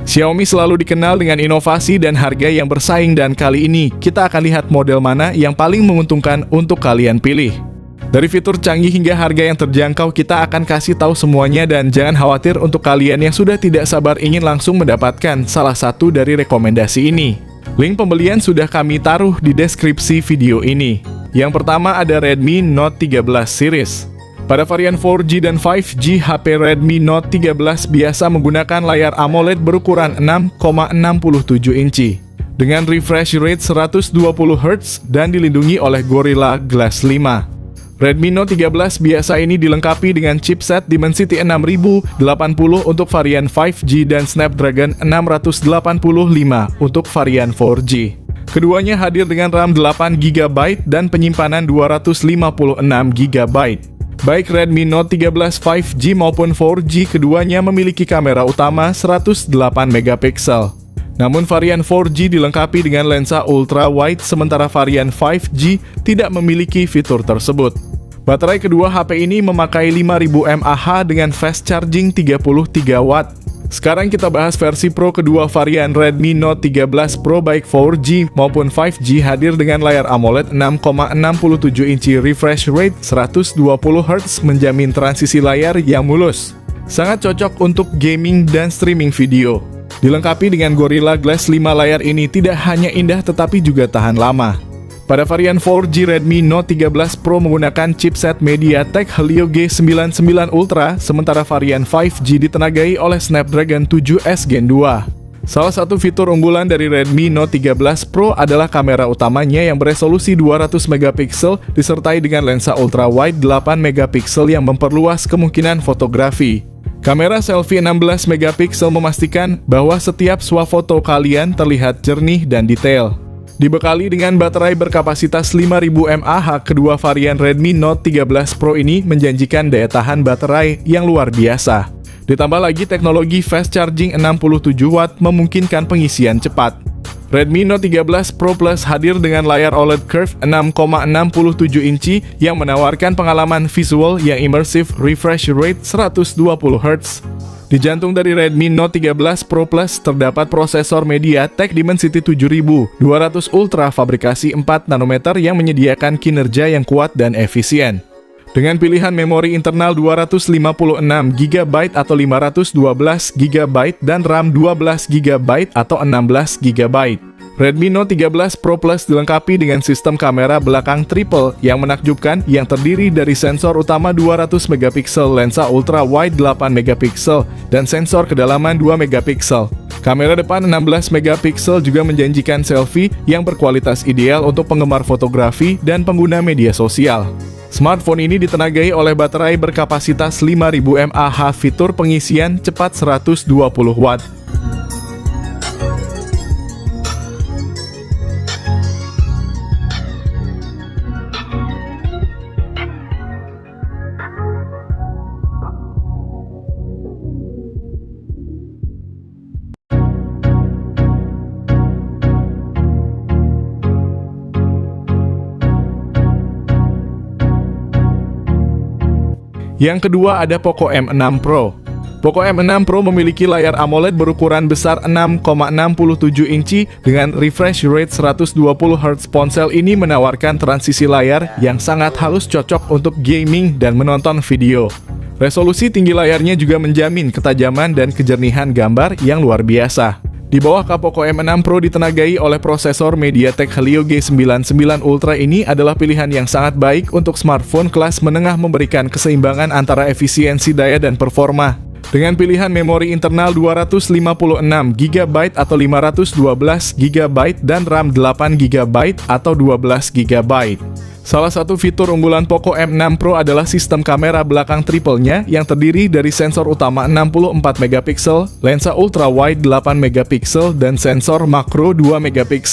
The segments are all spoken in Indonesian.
Xiaomi selalu dikenal dengan inovasi dan harga yang bersaing, dan kali ini kita akan lihat model mana yang paling menguntungkan untuk kalian pilih. Dari fitur canggih hingga harga yang terjangkau, kita akan kasih tahu semuanya, dan jangan khawatir untuk kalian yang sudah tidak sabar ingin langsung mendapatkan salah satu dari rekomendasi ini. Link pembelian sudah kami taruh di deskripsi video ini. Yang pertama ada Redmi Note 13 series. Pada varian 4G dan 5G, HP Redmi Note 13 biasa menggunakan layar AMOLED berukuran 6,67 inci dengan refresh rate 120 Hz dan dilindungi oleh Gorilla Glass 5. Redmi Note 13 biasa ini dilengkapi dengan chipset Dimensity 6080 untuk varian 5G dan Snapdragon 685 untuk varian 4G. Keduanya hadir dengan RAM 8GB dan penyimpanan 256GB. Baik Redmi Note 13 5G maupun 4G, keduanya memiliki kamera utama 108 MP. Namun varian 4G dilengkapi dengan lensa ultra wide, sementara varian 5G tidak memiliki fitur tersebut. Baterai kedua HP ini memakai 5000 mAh dengan fast charging 33 Watt. Sekarang kita bahas versi Pro kedua varian Redmi Note 13 Pro baik 4G maupun 5G hadir dengan layar AMOLED 6,67 inci, refresh rate 120 Hz, menjamin transisi layar yang mulus. Sangat cocok untuk gaming dan streaming video. Dilengkapi dengan Gorilla Glass 5, layar ini tidak hanya indah tetapi juga tahan lama. Pada varian 4G, Redmi Note 13 Pro menggunakan chipset MediaTek Helio G99 Ultra, sementara varian 5G ditenagai oleh Snapdragon 7S Gen 2. Salah satu fitur unggulan dari Redmi Note 13 Pro adalah kamera utamanya yang beresolusi 200 MP disertai dengan lensa ultra wide 8 MP yang memperluas kemungkinan fotografi. Kamera selfie 16 MP memastikan bahwa setiap swafoto kalian terlihat jernih dan detail. Dibekali dengan baterai berkapasitas 5000 mAh, kedua varian Redmi Note 13 Pro ini menjanjikan daya tahan baterai yang luar biasa. Ditambah lagi teknologi fast charging 67 Watt memungkinkan pengisian cepat. Redmi Note 13 Pro Plus hadir dengan layar OLED curve 6,67 inci yang menawarkan pengalaman visual yang imersif, refresh rate 120 Hz. Di jantung dari Redmi Note 13 Pro Plus terdapat prosesor MediaTek Dimensity 7200 Ultra fabrikasi 4 nanometer yang menyediakan kinerja yang kuat dan efisien. Dengan pilihan memori internal 256GB atau 512GB dan RAM 12GB atau 16GB. Redmi Note 13 Pro Plus dilengkapi dengan sistem kamera belakang triple yang menakjubkan yang terdiri dari sensor utama 200MP, lensa ultra wide 8MP, dan sensor kedalaman 2MP. Kamera depan 16MP juga menjanjikan selfie yang berkualitas ideal untuk penggemar fotografi dan pengguna media sosial. Smartphone ini ditenagai oleh baterai berkapasitas 5000 mAh, fitur pengisian cepat 120 Watt. Yang kedua ada Poco M6 Pro. Poco M6 Pro memiliki layar AMOLED berukuran besar 6,67 inci dengan refresh rate 120 Hz. Ponsel ini menawarkan transisi layar yang sangat halus, cocok untuk gaming dan menonton video. Resolusi tinggi layarnya juga menjamin ketajaman dan kejernihan gambar yang luar biasa. Di bawah Poco M6 Pro ditenagai oleh prosesor MediaTek Helio G99 Ultra. Ini adalah pilihan yang sangat baik untuk smartphone kelas menengah, memberikan keseimbangan antara efisiensi daya dan performa. Dengan pilihan memori internal 256GB atau 512GB dan RAM 8GB atau 12GB. Salah satu fitur unggulan Poco M6 Pro adalah sistem kamera belakang triple-nya yang terdiri dari sensor utama 64MP, lensa ultra wide 8MP, dan sensor makro 2MP.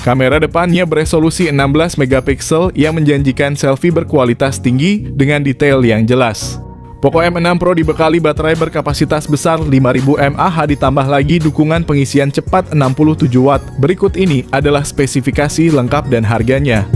Kamera depannya beresolusi 16MP yang menjanjikan selfie berkualitas tinggi dengan detail yang jelas. Poco M6 Pro dibekali baterai berkapasitas besar 5000 mAh, ditambah lagi dukungan pengisian cepat 67 Watt. Berikut ini adalah spesifikasi lengkap dan harganya.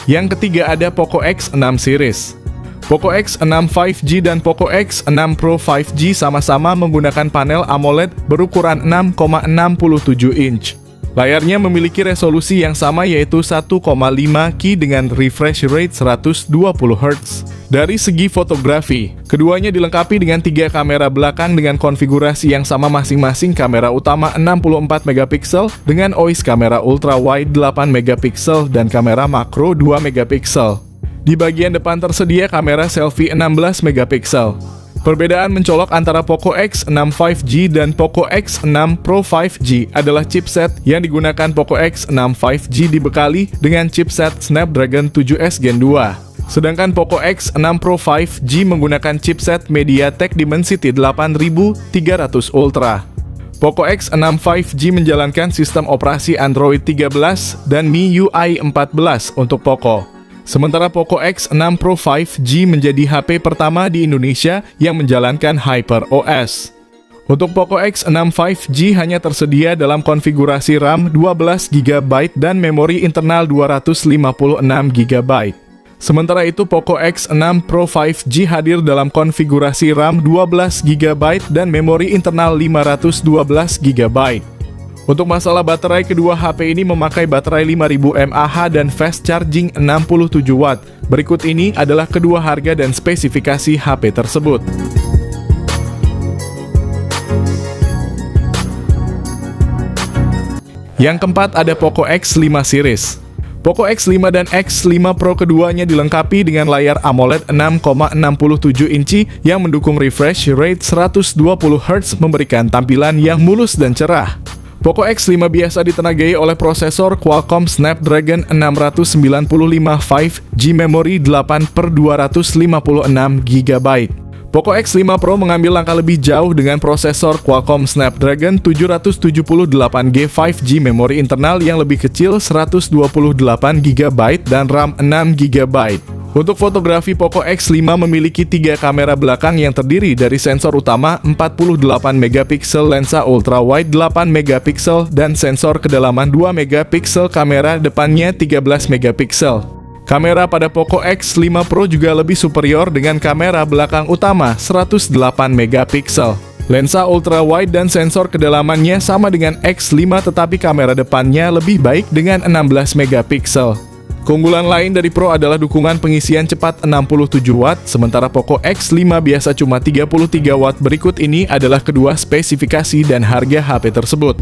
Yang ketiga ada Poco X6 series. Poco X6 5G dan Poco X6 Pro 5G sama-sama menggunakan panel AMOLED berukuran 6,67 inch. Layarnya memiliki resolusi yang sama yaitu 1,5K dengan refresh rate 120 Hz. Dari segi fotografi, keduanya dilengkapi dengan 3 kamera belakang dengan konfigurasi yang sama masing-masing. Kamera utama 64 megapiksel dengan OIS kamera ultra wide 8 megapiksel dan kamera makro 2 megapiksel. Di bagian depan tersedia kamera selfie 16 megapiksel. Perbedaan mencolok antara Poco X6 5G dan Poco X6 Pro 5G adalah chipset yang digunakan. Poco X6 5G dibekali dengan chipset Snapdragon 7S Gen 2. Sedangkan Poco X6 Pro 5G menggunakan chipset MediaTek Dimensity 8300 Ultra. Poco X6 5G menjalankan sistem operasi Android 13 dan MIUI 14 untuk Poco. Sementara Poco X6 Pro 5G menjadi HP pertama di Indonesia yang menjalankan HyperOS. Untuk Poco X6 5G hanya tersedia dalam konfigurasi RAM 12GB dan memori internal 256GB. Sementara itu Poco X6 Pro 5G hadir dalam konfigurasi RAM 12GB dan memori internal 512GB. Untuk masalah baterai, kedua HP ini memakai baterai 5000 mAh dan fast charging 67 Watt. Berikut ini adalah kedua harga dan spesifikasi HP tersebut. Yang keempat ada Poco X5 series. Poco X5 dan X5 Pro keduanya dilengkapi dengan layar AMOLED 6,67 inci yang mendukung refresh rate 120 Hz, memberikan tampilan yang mulus dan cerah. Poco X5 biasa ditenagai oleh prosesor Qualcomm Snapdragon 695 5G memori 8/256GB. Poco X5 Pro mengambil langkah lebih jauh dengan prosesor Qualcomm Snapdragon 778G 5G memori internal yang lebih kecil 128GB dan RAM 6GB. Untuk fotografi, Poco X5 memiliki 3 kamera belakang yang terdiri dari sensor utama 48 megapiksel, lensa ultra wide 8 megapiksel, dan sensor kedalaman 2 megapiksel. Kamera depannya 13 megapiksel. Kamera pada Poco X5 Pro juga lebih superior dengan kamera belakang utama 108 megapiksel. Lensa ultra wide dan sensor kedalamannya sama dengan X5, tetapi kamera depannya lebih baik dengan 16 megapiksel. Keunggulan lain dari Pro adalah dukungan pengisian cepat 67 Watt, sementara Poco X5 biasa cuma 33 Watt. Berikut ini adalah kedua spesifikasi dan harga HP tersebut.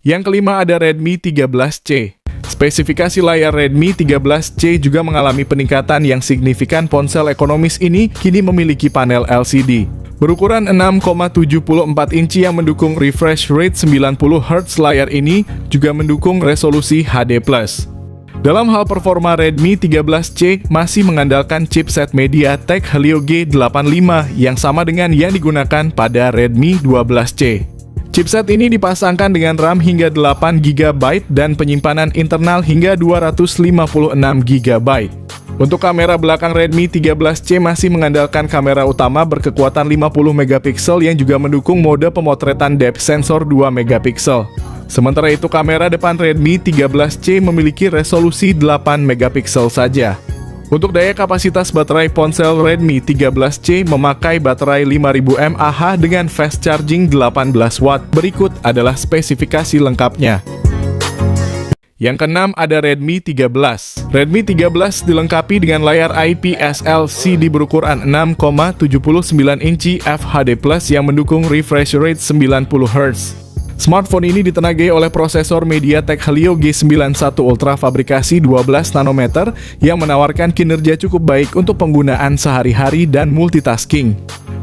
Yang kelima ada Redmi 13C. Spesifikasi layar Redmi 13C juga mengalami peningkatan yang signifikan. Ponsel ekonomis ini kini memiliki panel LCD berukuran 6,74 inci yang mendukung refresh rate 90 Hz. Layar ini juga mendukung resolusi HD+. Dalam hal performa, Redmi 13C masih mengandalkan chipset MediaTek Helio G85 yang sama dengan yang digunakan pada Redmi 12C. Chipset ini dipasangkan dengan RAM hingga 8GB dan penyimpanan internal hingga 256GB. Untuk kamera belakang, Redmi 13C masih mengandalkan kamera utama berkekuatan 50 megapiksel yang juga mendukung mode pemotretan depth sensor 2 megapiksel. Sementara itu kamera depan Redmi 13C memiliki resolusi 8 megapiksel saja. Untuk daya kapasitas baterai, ponsel Redmi 13C memakai baterai 5000 mAh dengan fast charging 18 Watt. Berikut adalah spesifikasi lengkapnya. Yang keenam ada Redmi 13. Redmi 13 dilengkapi dengan layar IPS LCD berukuran 6,79 inci FHD+ yang mendukung refresh rate 90 Hz. Smartphone ini ditenagai oleh prosesor MediaTek Helio G91 Ultra fabrikasi 12 nanometer yang menawarkan kinerja cukup baik untuk penggunaan sehari-hari dan multitasking.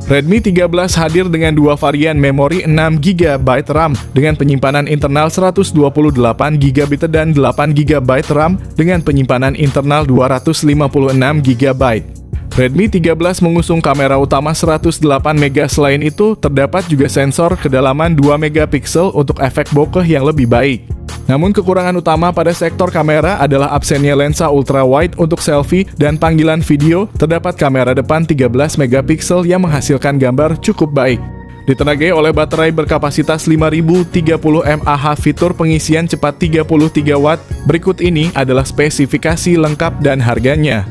Redmi 13 hadir dengan dua varian memori 6GB RAM dengan penyimpanan internal 128GB dan 8GB RAM dengan penyimpanan internal 256GB. Redmi 13 mengusung kamera utama 108MP. Selain itu, terdapat juga sensor kedalaman 2MP untuk efek bokeh yang lebih baik. Namun kekurangan utama pada sektor kamera adalah absennya lensa ultra wide untuk selfie dan panggilan video. Terdapat kamera depan 13MP yang menghasilkan gambar cukup baik. Ditenagai oleh baterai berkapasitas 5030 mAh fitur pengisian cepat 33 Watt. Berikut ini adalah spesifikasi lengkap dan harganya.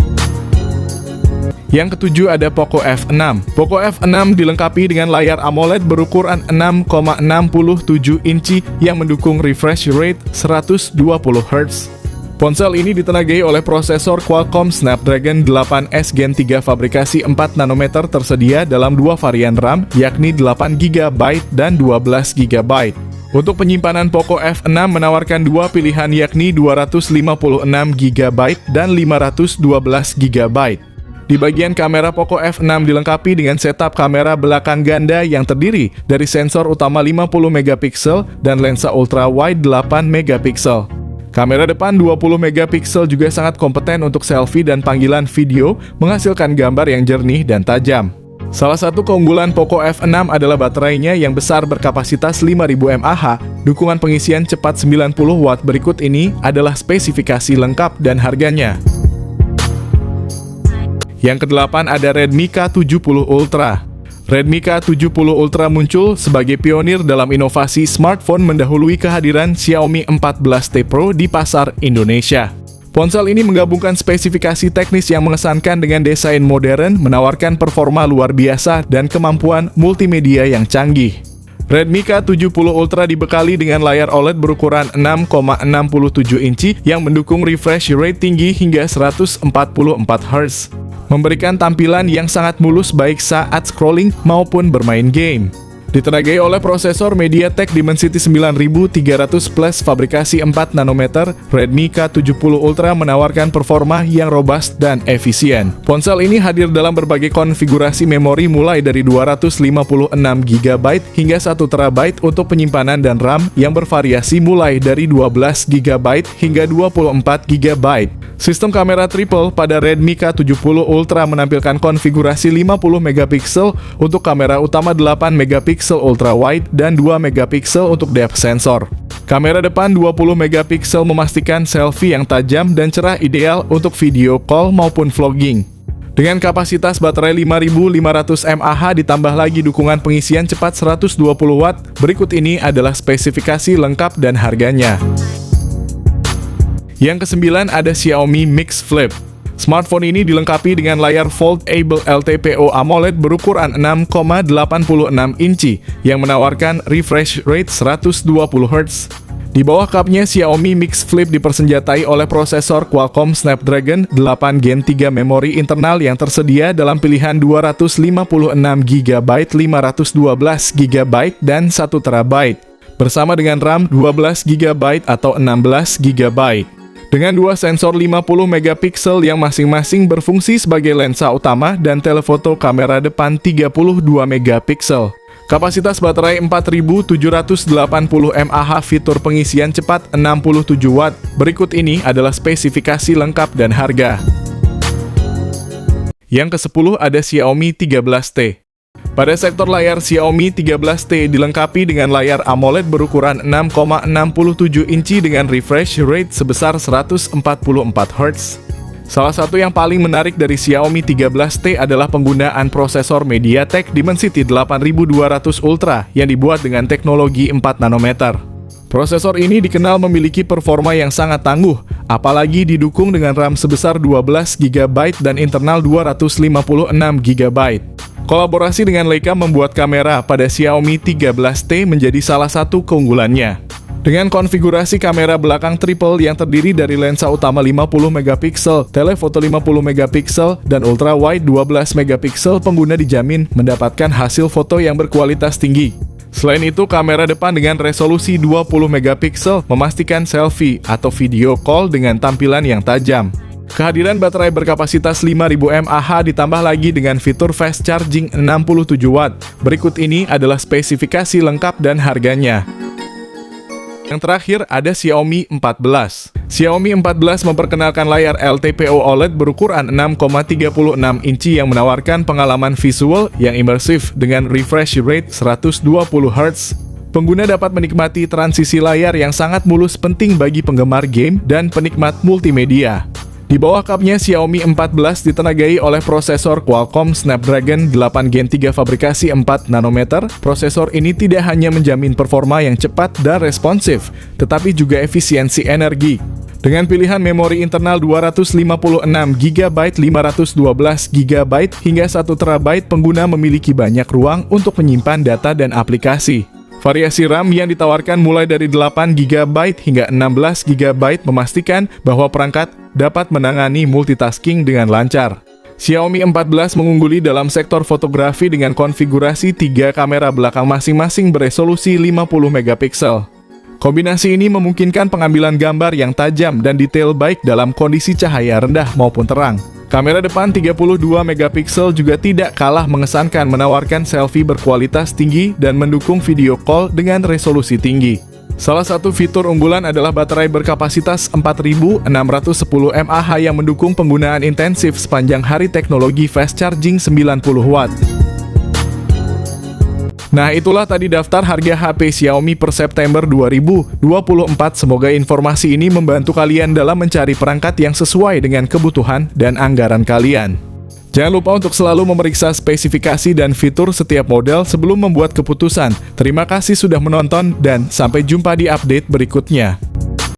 Yang ketujuh ada Poco F6. Poco F6 dilengkapi dengan layar AMOLED berukuran 6,67 inci yang mendukung refresh rate 120 Hz. Ponsel ini ditenagai oleh prosesor Qualcomm Snapdragon 8S Gen 3 fabrikasi 4 nanometer tersedia dalam dua varian RAM, yakni 8GB dan 12GB. Untuk penyimpanan Poco F6 menawarkan dua pilihan yakni 256GB dan 512GB. Di bagian kamera, Poco F6 dilengkapi dengan setup kamera belakang ganda yang terdiri dari sensor utama 50MP dan lensa ultra-wide 8MP. Kamera depan 20MP juga sangat kompeten untuk selfie dan panggilan video, menghasilkan gambar yang jernih dan tajam. Salah satu keunggulan Poco F6 adalah baterainya yang besar berkapasitas 5000 mAh, dukungan pengisian cepat 90 Watt. Berikut ini adalah spesifikasi lengkap dan harganya. Yang kedelapan ada Redmi K70 Ultra. Redmi K70 Ultra muncul sebagai pionir dalam inovasi smartphone mendahului kehadiran Xiaomi 14T Pro di pasar Indonesia. Ponsel ini menggabungkan spesifikasi teknis yang mengesankan dengan desain modern, menawarkan performa luar biasa dan kemampuan multimedia yang canggih. Redmi K70 Ultra dibekali dengan layar OLED berukuran 6,67 inci yang mendukung refresh rate tinggi hingga 144 Hz. Memberikan tampilan yang sangat mulus baik saat scrolling maupun bermain game. Ditenagai oleh prosesor MediaTek Dimensity 9300 Plus fabrikasi 4 nanometer, Redmi K70 Ultra menawarkan performa yang robust dan efisien. Ponsel ini hadir dalam berbagai konfigurasi memori mulai dari 256GB hingga 1TB untuk penyimpanan dan RAM yang bervariasi mulai dari 12GB hingga 24GB. Sistem kamera triple pada Redmi K70 Ultra menampilkan konfigurasi 50MP untuk kamera utama, 8MP ultra wide dan 2MP untuk depth sensor. Kamera depan 20MP memastikan selfie yang tajam dan cerah, ideal untuk video call maupun vlogging. Dengan kapasitas baterai 5500 mAh ditambah lagi dukungan pengisian cepat 120 Watt. Berikut ini adalah spesifikasi lengkap dan harganya. Yang kesembilan ada Xiaomi Mix Flip. Smartphone ini dilengkapi dengan layar foldable LTPO AMOLED berukuran 6,86 inci yang menawarkan refresh rate 120 Hz. Di bawah cupnya, Xiaomi Mix Flip dipersenjatai oleh prosesor Qualcomm Snapdragon 8 Gen 3 memori internal yang tersedia dalam pilihan 256GB, 512GB, dan 1TB, bersama dengan RAM 12GB atau 16GB. Dengan dua sensor 50MP yang masing-masing berfungsi sebagai lensa utama dan telefoto kamera depan 32MP. Kapasitas baterai 4780 mAh, fitur pengisian cepat 67 Watt. Berikut ini adalah spesifikasi lengkap dan harga. Yang ke-10 ada Xiaomi 13T. Pada sektor layar, Xiaomi 13T dilengkapi dengan layar AMOLED berukuran 6,67 inci dengan refresh rate sebesar 144 Hz. Salah satu yang paling menarik dari Xiaomi 13T adalah penggunaan prosesor MediaTek Dimensity 8200 Ultra yang dibuat dengan teknologi 4 nanometer. Prosesor ini dikenal memiliki performa yang sangat tangguh, apalagi didukung dengan RAM sebesar 12GB dan internal 256GB. Kolaborasi dengan Leica membuat kamera pada Xiaomi 13T menjadi salah satu keunggulannya. Dengan konfigurasi kamera belakang triple yang terdiri dari lensa utama 50MP, telefoto 50MP, dan ultra-wide 12MP, pengguna dijamin mendapatkan hasil foto yang berkualitas tinggi. Selain itu, kamera depan dengan resolusi 20MP memastikan selfie atau video call dengan tampilan yang tajam. Kehadiran baterai berkapasitas 5000 mAh ditambah lagi dengan fitur fast charging 67 Watt. Berikut ini adalah spesifikasi lengkap dan harganya. Yang terakhir ada Xiaomi 14. Xiaomi 14 memperkenalkan layar LTPO OLED berukuran 6,36 inci yang menawarkan pengalaman visual yang imersif dengan refresh rate 120 Hz. Pengguna dapat menikmati transisi layar yang sangat mulus, penting bagi penggemar game dan penikmat multimedia. Di bawah kapnya, Xiaomi 14 ditenagai oleh prosesor Qualcomm Snapdragon 8 Gen 3 fabrikasi 4 nanometer. Prosesor ini tidak hanya menjamin performa yang cepat dan responsif, tetapi juga efisiensi energi. Dengan pilihan memori internal 256GB, 512GB, hingga 1TB, pengguna memiliki banyak ruang untuk menyimpan data dan aplikasi. Variasi RAM yang ditawarkan mulai dari 8GB hingga 16GB memastikan bahwa perangkat dapat menangani multitasking dengan lancar. Xiaomi 14 mengungguli dalam sektor fotografi dengan konfigurasi 3 kamera belakang masing-masing beresolusi 50MP. Kombinasi ini memungkinkan pengambilan gambar yang tajam dan detail baik dalam kondisi cahaya rendah maupun terang. Kamera depan 32MP juga tidak kalah mengesankan, menawarkan selfie berkualitas tinggi dan mendukung video call dengan resolusi tinggi. Salah satu fitur unggulan adalah baterai berkapasitas 4610 mAh yang mendukung penggunaan intensif sepanjang hari, teknologi fast charging 90W. Nah, itulah tadi daftar harga HP Xiaomi per September 2024. Semoga informasi ini membantu kalian dalam mencari perangkat yang sesuai dengan kebutuhan dan anggaran kalian. Jangan lupa untuk selalu memeriksa spesifikasi dan fitur setiap model sebelum membuat keputusan. Terima kasih sudah menonton dan sampai jumpa di update berikutnya.